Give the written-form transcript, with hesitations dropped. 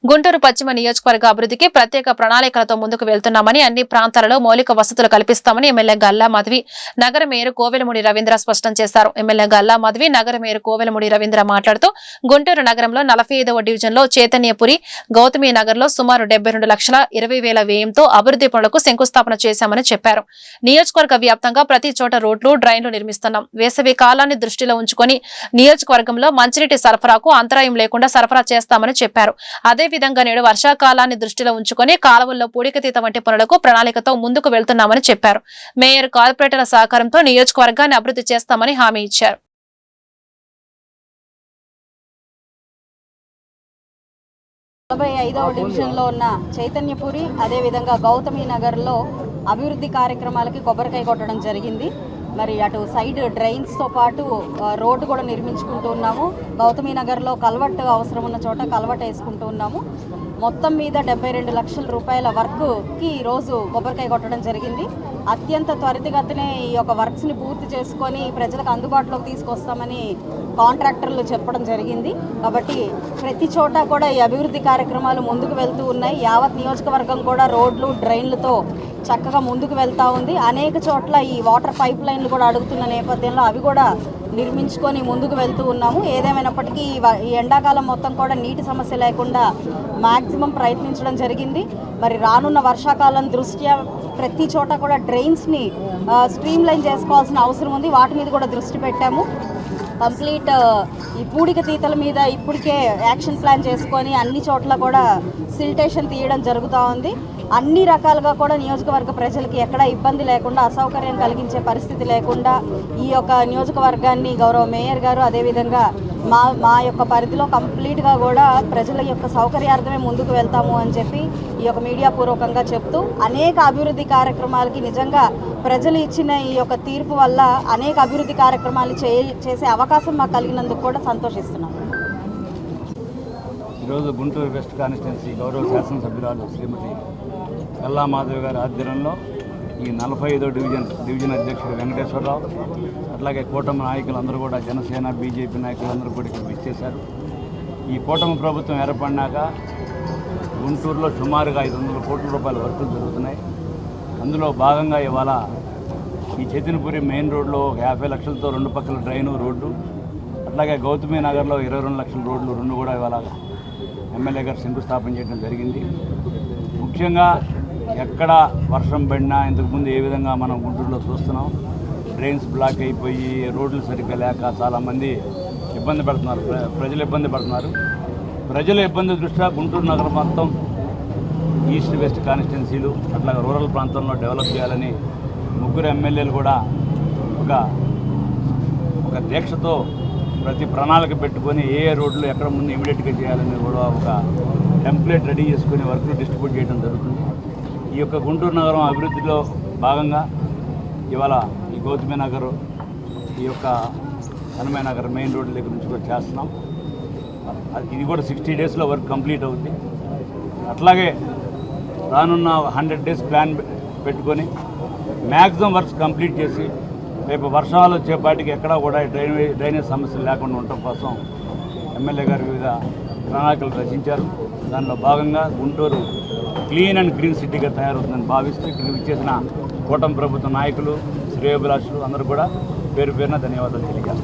గుంటూరు పశ్చిమ నియోజకవర్గ అభివృద్ధికి ప్రత్యేక ప్రణాళికలతో ముందుకు వెళ్తున్నామని, అన్ని ప్రాంతాలలో మౌలిక వసతులు కల్పిస్తామని ఎమ్మెల్యే గల్లా మాధవి, నగర మేయర్ కోవెలమూడి రవీంద్ర స్పష్టం చేశారు. ఎమ్మెల్యే గల్లా మాధవి, నగర మేయర్ కోవెలమూడి రవీంద్ర మాట్లాడుతూ గుంటూరు నగరంలో 45వ డివిజన్లో చైతన్యపురి, గౌతమి నగర్లో సుమారు 72,20,000 వ్యయంతో అభివృద్ధి పనులకు శంకుస్థాపన చేశామని చెప్పారు. నియోజకవర్గ వ్యాప్తంగా ప్రతి చోట రోడ్లు, డ్రైన్లు నిర్మిస్తున్నాం. వేసవి కాలాన్ని దృష్టిలో ఉంచుకొని నియోజకవర్గంలో మంచినీటి సరఫరాకు అంతరాయం లేకుండా సరఫరా చేస్తామని చెప్పారు. అదేవిధంగా నేడు వర్షాకాలాన్ని దృష్టిలో ఉంచుకొని కాలువల్లో పూడికతీత వంటి పనులకు ప్రణాళికతో ముందుకు వెళ్తున్నామని చెప్పారు. మేయర్, కార్పొరేటర్ల సహకారంతో నియోజకవర్గాన్ని అభివృద్ధి చేస్తామని హామీ ఇచ్చారు. 45వ డివిజన్లో ఉన్న చైతన్యపురి, అదేవిధంగా గౌతమి నగర్లో అభివృద్ధి కార్యక్రమాలకి కొబ్బరికాయ కొట్టడం జరిగింది. మరి అటు సైడ్ డ్రైన్స్తో పాటు రోడ్డు కూడా నిర్మించుకుంటూ ఉన్నాము. గౌతమి నగర్లో కల్వర్ట్ అవసరం ఉన్న చోట కల్వర్ట్ వేసుకుంటూ ఉన్నాము. మొత్తం మీద 72 లక్షల రూపాయల వర్క్కి ఈరోజు కొబ్బరికాయ కొట్టడం జరిగింది. అత్యంత త్వరితగతినే ఈ యొక్క వర్క్స్ని పూర్తి చేసుకొని ప్రజలకు అందుబాటులోకి తీసుకొస్తామని కాంట్రాక్టర్లు చెప్పడం జరిగింది. కాబట్టి ప్రతి చోట కూడా ఈ అభివృద్ధి కార్యక్రమాలు ముందుకు వెళ్తూ ఉన్నాయి. యావత్ నియోజకవర్గం కూడా రోడ్లు, డ్రైన్లతో చక్కగా ముందుకు వెళ్తూ ఉంది. అనేక చోట్ల ఈ వాటర్ పైప్ లైన్లు కూడా అడుగుతున్న నేపథ్యంలో అవి కూడా నిర్మించుకొని ముందుకు వెళ్తూ ఉన్నాము. ఏదేమైనప్పటికీ ఈ ఎండాకాలం మొత్తం కూడా నీటి సమస్య లేకుండా మ్యాక్సిమం ప్రయత్నించడం జరిగింది. మరి రానున్న వర్షాకాలం దృష్ట్యా ప్రతి చోట కూడా డ్రైన్స్ని స్ట్రీమ్ లైన్ చేసుకోవాల్సిన అవసరం ఉంది. వాటి మీద కూడా దృష్టి పెట్టాము. కంప్లీట్ ఈ పూడికతీతల మీద ఇప్పటికే యాక్షన్ ప్లాన్ చేసుకొని అన్ని చోట్ల కూడా సిల్టేషన్ తీయడం జరుగుతూ ఉంది. అన్ని రకాలుగా కూడా నియోజకవర్గ ప్రజలకి ఎక్కడా ఇబ్బంది లేకుండా, అసౌకర్యం కలిగించే పరిస్థితి లేకుండా ఈ యొక్క నియోజకవర్గాన్ని గౌరవ మేయర్ గారు, అదేవిధంగా మా యొక్క పరిధిలో కంప్లీట్గా కూడా ప్రజల యొక్క సౌకర్యార్థమే ముందుకు వెళ్తాము అని చెప్పి ఈ యొక్క మీడియా పూర్వకంగా చెప్తూ, అనేక అభివృద్ధి కార్యక్రమాలకి నిజంగా ప్రజలు ఇచ్చిన ఈ యొక్క తీర్పు వల్ల అనేక అభివృద్ధి కార్యక్రమాలు చేసే అవకాశం మాకు కలిగినందుకు కూడా సంతోషిస్తున్నాం. ఈరోజు గుంటూరు వెస్ట్ కాన్స్టిట్యున్సీ గౌరవ శాసనసభ్యురాలు శ్రీమతి గల్లా మాధవి గారి ఆధ్వర్యంలో ఈ 45వ డివిజన్ అధ్యక్షుడు వెంకటేశ్వరరావు, అట్లాగే కూటమి నాయకులందరూ కూడా, జనసేన, బీజేపీ నాయకులందరూ కూడా ఇక్కడ ఇచ్చేశారు. ఈ కూటమి ప్రభుత్వం ఏర్పడినాక గుంటూరులో సుమారుగా 500 కోట్ల రూపాయల వర్కులు జరుగుతున్నాయి. అందులో భాగంగా ఇవాళ ఈ చైతన్యపురి మెయిన్ రోడ్లో 50 లక్షలతో 2 పక్కల డ్రైను, రోడ్డు, అట్లాగే గౌతమి నగర్లో 22 లక్షల రోడ్లు 2 కూడా ఇవాళ ఎమ్మెల్యే గారు శంకుస్థాపన చేయడం జరిగింది. ముఖ్యంగా ఎక్కడ వర్షం పడినా ఇంతకుముందు ఏ విధంగా మనం గుంటూరులో చూస్తున్నాం, డ్రైన్స్ బ్లాక్ అయిపోయి రోడ్లు సరిగ్గా లేక చాలామంది ఇబ్బంది పడుతున్నారు, ప్రజలు ఇబ్బంది పడుతున్నారు. ప్రజల ఇబ్బంది దృష్ట్యా గుంటూరు నగరం మొత్తం ఈస్ట్ వెస్ట్ కాన్స్టిట్యున్సీలు, అట్లాగే రూరల్ ప్రాంతంలో డెవలప్ చేయాలని ముగ్గురు ఎమ్మెల్యేలు కూడా ఒక దీక్షతో ప్రతి ప్రణాళిక పెట్టుకొని ఏ రోడ్లు ఎక్కడ ముందు ఇమీడియట్గా చేయాలని కూడా ఒక టెంప్లెట్ రెడీ చేసుకుని వర్క్లు డిస్ట్రిబ్యూట్ చేయడం జరుగుతుంది. ఈ యొక్క గుంటూరు నగరం అభివృద్ధిలో భాగంగా ఇవాళ ఈ గౌతమి నగర్, ఈ యొక్క హనుమాన్ నగర్ మెయిన్ రోడ్ల దగ్గర నుంచి కూడా చేస్తున్నాం. ఇది కూడా 60 డేస్లో వర్క్ కంప్లీట్ అవుతుంది. అట్లాగే రానున్న 100 డేస్ ప్లాన్ పెట్టుకొని మ్యాక్సిమం వర్క్స్ కంప్లీట్ చేసి రేపు వర్షాలు వచ్చేపాటికి ఎక్కడా కూడా డ్రైనేజ్ సమస్యలు లేకుండా ఉండటం కోసం ఎమ్మెల్యే గారు వివిధ ప్రణాళికలు రచించారు. దానిలో భాగంగా గుంటూరు క్లీన్ అండ్ గ్రీన్ సిటీగా తయారవుతుందని భావిస్తూ ఇక్కడికి విచ్చేసిన కూటమి ప్రభుత్వ నాయకులు, శ్రేయోభిలాషులు అందరూ కూడా పేరు పేరున ధన్యవాదాలు తెలియజేస్తారు.